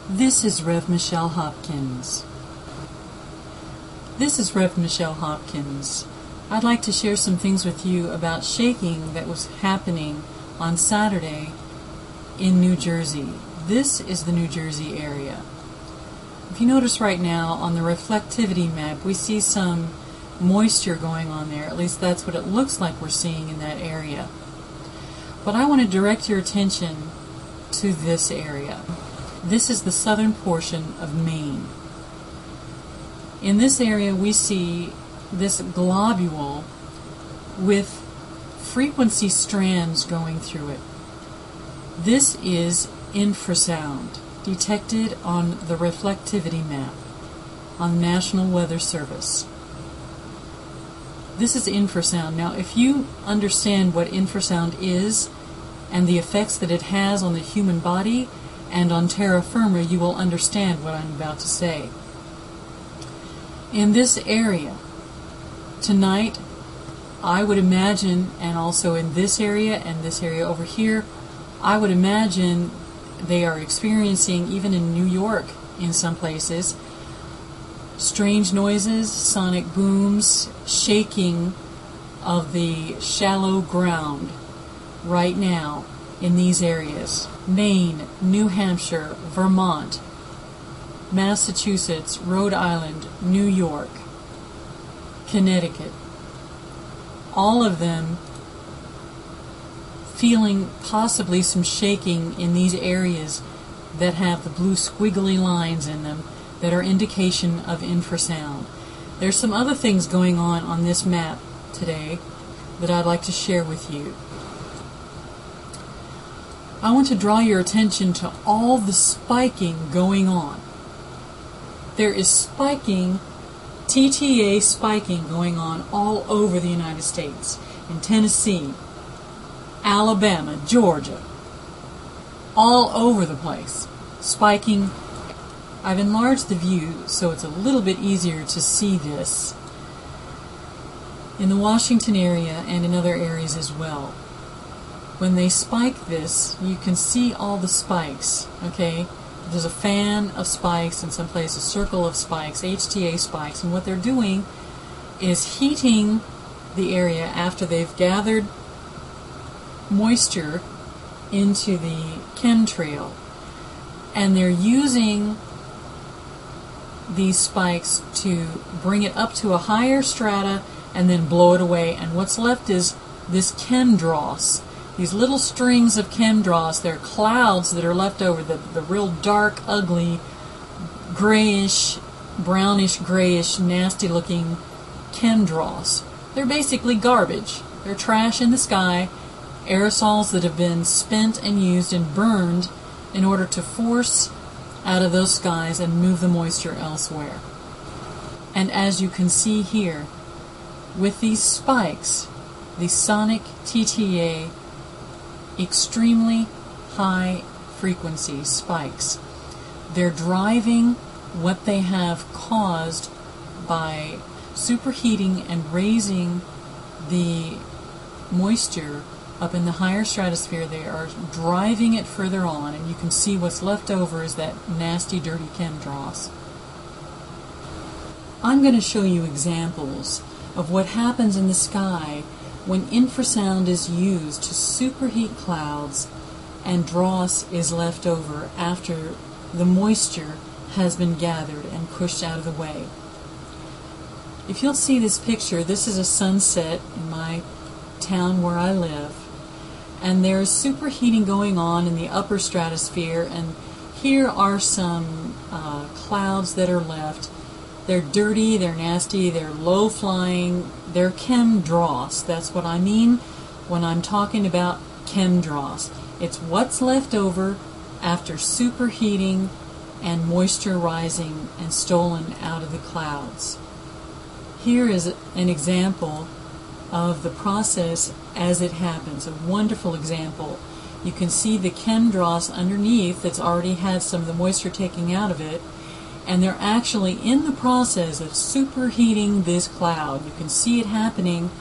This is Rev Michelle Hopkins. This is Rev Michelle Hopkins. I'd like to share some things with you about shaking that was happening on Saturday in New Jersey. This is the New Jersey area. If you notice right now on the reflectivity map, we see some moisture going on there. At least that's what it looks like we're seeing in that area. But I want to direct your attention to this area. This is the southern portion of Maine. In this area we see this globule with frequency strands going through it. This is infrasound, detected on the reflectivity map on the National Weather Service. This is infrasound. Now, if you understand what infrasound is and the effects that it has on the human body and on terra firma, you will understand what I'm about to say. In this area, tonight, I would imagine, and also in this area and this area over here, I would imagine they are experiencing, even in New York in some places, strange noises, sonic booms, shaking of the shallow ground right now in these areas. Maine, New Hampshire, Vermont, Massachusetts, Rhode Island, New York, Connecticut. All of them feeling possibly some shaking in these areas that have the blue squiggly lines in them that are indication of infrasound. There's some other things going on this map today that I'd like to share with you. I want to draw your attention to all the spiking going on. There is spiking, TTA spiking going on all over the United States. In Tennessee, Alabama, Georgia, all over the place. Spiking. I've enlarged the view so it's a little bit easier to see this in the Washington area and in other areas as well. When they spike this, you can see all the spikes, okay? There's a fan of spikes, in some places a circle of spikes, HTA spikes, and what they're doing is heating the area after they've gathered moisture into the chemtrail, and they're using these spikes to bring it up to a higher strata and then blow it away, and what's left is this chemdross. These little strings of chemdross, they're clouds that are left over, the real dark, ugly, grayish, brownish, grayish, nasty looking chemdross. They're basically garbage. They're trash in the sky, aerosols that have been spent and used and burned in order to force out of those skies and move the moisture elsewhere. And as you can see here, with these spikes, the sonic TTA, extremely high frequency spikes, they're driving what they have caused by superheating and raising the moisture up in the higher stratosphere. They are driving it further on, and you can see what's left over is that nasty, dirty chemdross. I'm going to show you examples of what happens in the sky when infrasound is used to superheat clouds and dross is left over after the moisture has been gathered and pushed out of the way. If you'll see this picture, this is a sunset in my town where I live, and there's superheating going on in the upper stratosphere, and here are some clouds that are left. They're dirty, they're nasty, they're low-flying, they're chemdross. That's what I mean when I'm talking about chemdross. It's what's left over after superheating and moisture rising and stolen out of the clouds. Here is an example of the process as it happens, a wonderful example. You can see the chemdross underneath that's already had some of the moisture taken out of it, and they're actually in the process of superheating this cloud. You can see it happening.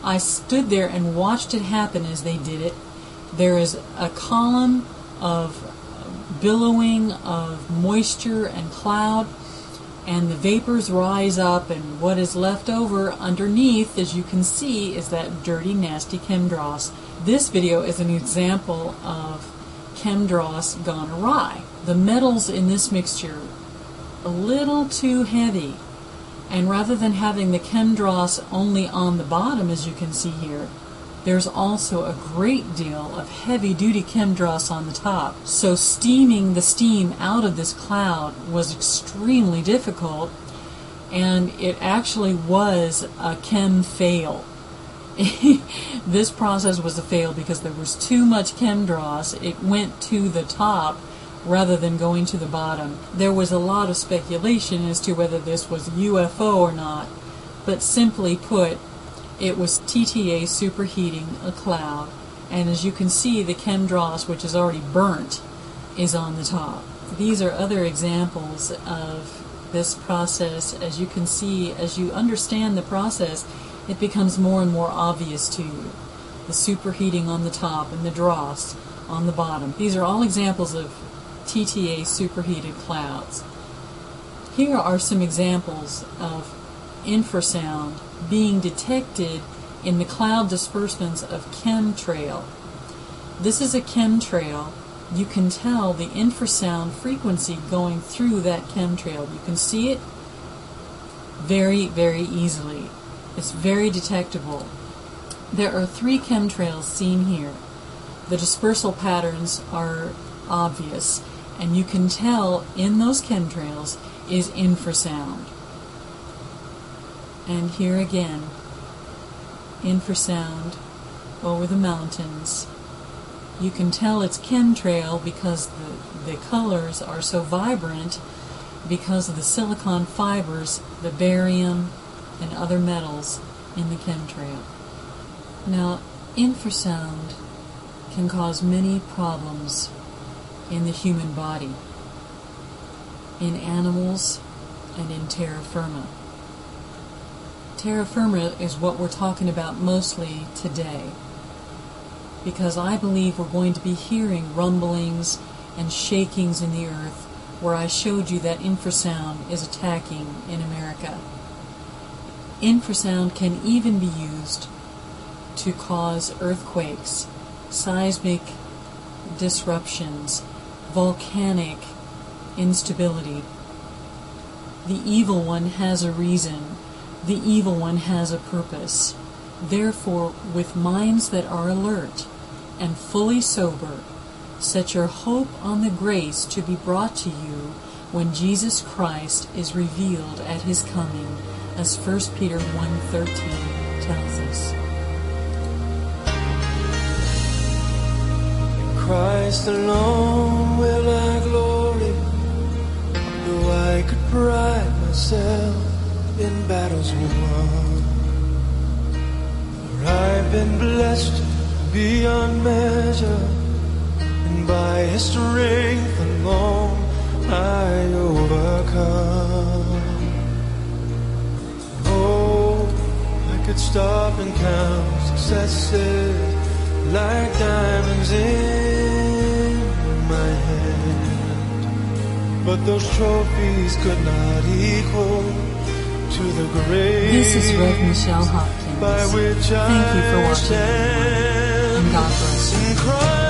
I stood there and watched it happen as they did it. There is a column of billowing of moisture and cloud, and the vapors rise up, and what is left over underneath, as you can see, is that dirty, nasty chemdross. This video is an example of chemdross gone awry. The metals in this mixture a little too heavy, and rather than having the chemdross only on the bottom, as you can see here, there's also a great deal of heavy-duty chemdross on the top. So steaming the steam out of this cloud was extremely difficult, and it actually was a chem fail. This process was a fail because there was too much chemdross. It went to the top rather than going to the bottom. There was a lot of speculation as to whether this was UFO or not, but simply put, it was TTA superheating a cloud, and as you can see, the chemdross, which is already burnt, is on the top. These are other examples of this process. As you can see, as you understand the process, it becomes more and more obvious to you. The superheating on the top and the dross on the bottom. These are all examples of TTA superheated clouds. Here are some examples of infrasound being detected in the cloud disbursements of chemtrail. This is a chemtrail. You can tell the infrasound frequency going through that chemtrail. You can see it very, very easily. It's very detectable. There are 3 chemtrails seen here. The dispersal patterns are obvious, and you can tell in those chemtrails is infrasound. And here again, infrasound over the mountains. You can tell it's chemtrail because the colors are so vibrant because of the silicon fibers, the barium, and other metals in the chemtrail. Now, infrasound can cause many problems in the human body, in animals, and in terra firma. Terra firma is what we're talking about mostly today, because I believe we're going to be hearing rumblings and shakings in the earth where I showed you that infrasound is attacking in America. Infrasound can even be used to cause earthquakes, seismic disruptions, volcanic instability. The evil one has a reason. The evil one has a purpose. Therefore, with minds that are alert and fully sober, set your hope on the grace to be brought to you when Jesus Christ is revealed at his coming, as 1 Peter 1:13 tells us. In Christ alone will I glory, though I could pride myself in battles won. For I've been blessed beyond measure, and by his strength alone I overcome. Oh, I could stop and count successes like diamonds in my hand, but those trophies could not equal to the grace. This is revmichellehopkins. By which Thank you for watching, and God bless you.